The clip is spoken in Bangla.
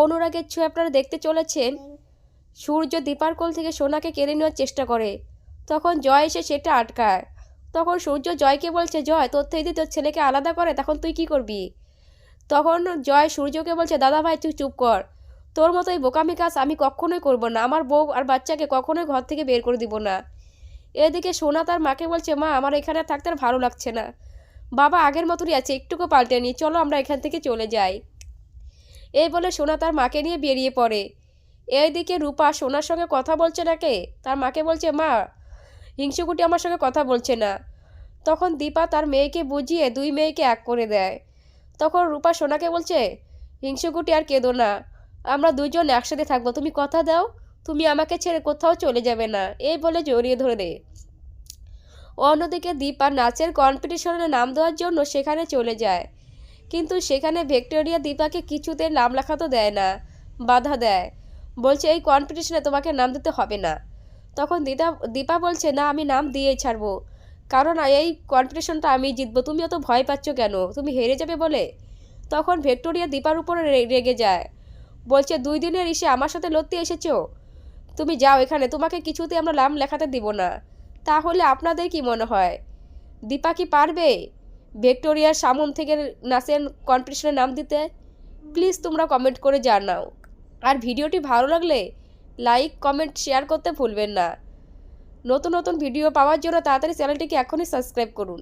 অনুরাগের ছোঁয়া আপনারা দেখতে চলেছেন সূর্য দীপার কোল থেকে সোনাকে কেড়ে নেওয়ার চেষ্টা করে, তখন জয় এসে সেটা আটকায়। তখন সূর্য জয়কে বলছে, জয় তোর থেকে যদি তোর ছেলেকে আলাদা করে তখন তুই কি করবি? তখন জয় সূর্যকে বলছে, দাদা ভাই তুই চুপ কর, তোর মতো এই বোকামি কাজ আমি কখনোই করব না, আমার বউ আর বাচ্চাকে কখনোই ঘর থেকে বের করে দিব না। এদিকে সোনা তার মাকে বলছে, মা আমার এখানে থাকতে আর ভালো লাগছে না, বাবা আগের মতনই আছে, একটুকু পাল্টেনি, চলো আমরা এখান থেকে চলে যাই। এই বলে সোনা তার মাকে নিয়ে বেরিয়ে পড়ে। এইদিকে রূপা সোনার সঙ্গে কথা বলছে নাকি, তার মাকে বলছে, মা হিংসুকুটি আমার সঙ্গে কথা বলছে না। তখন দীপা তার মেয়েকে বুঝিয়ে দুই মেয়েকে এক করে দেয়। তখন রূপা সোনাকে বলছে, হিংসুকুটি আর কেঁদো না, আমরা দুজন একসাথে থাকবো, তুমি কথা দাও তুমি আমাকে ছেড়ে কোথাও চলে যাবে না, এই বলে জড়িয়ে ধরে দেয়। অন্যদিকে দীপা নাচের কম্পিটিশনে নাম দেওয়ার জন্য সেখানে চলে যায়, কিন্তু সেখানে ভিক্টোরিয়া দীপাকে কিছুতে নাম লেখাতে দেয় না, বাধা দেয়, বলছে এই কম্পিটিশনে তোমাকে নাম দিতে হবে না। তখন দীপা বলছে, না আমি নাম দিয়েই ছাড়বো, কারণ এই কম্পিটিশনটা আমি জিতবো, তুমি অত ভয় পাচ্ছ কেন, তুমি হেরে যাবে বলে। তখন ভিক্টোরিয়া দীপার উপরে রেগে যায়, বলছে 2 দিনের ইসে আমার সাথে লড়তে এসেছো, তুমি যাও এখানে, তোমাকে কিছুতে আমরা নাম লেখাতে দিব না। তাহলে আপনাদের কি মনে হয় দীপা কি পারবে ভিক্টোরিয়ার সামন থেকে নাচের কম্পিটিশনে নাম দিতে? প্লিজ তোমরা কমেন্ট করে জানাও। আর ভিডিওটি ভালো লাগলে লাইক কমেন্ট শেয়ার করতে ভুলবেন না। নতুন নতুন ভিডিও পাওয়ার জন্য তাড়াতাড়ি চ্যানেলটিকে এখনই সাবস্ক্রাইব করুন।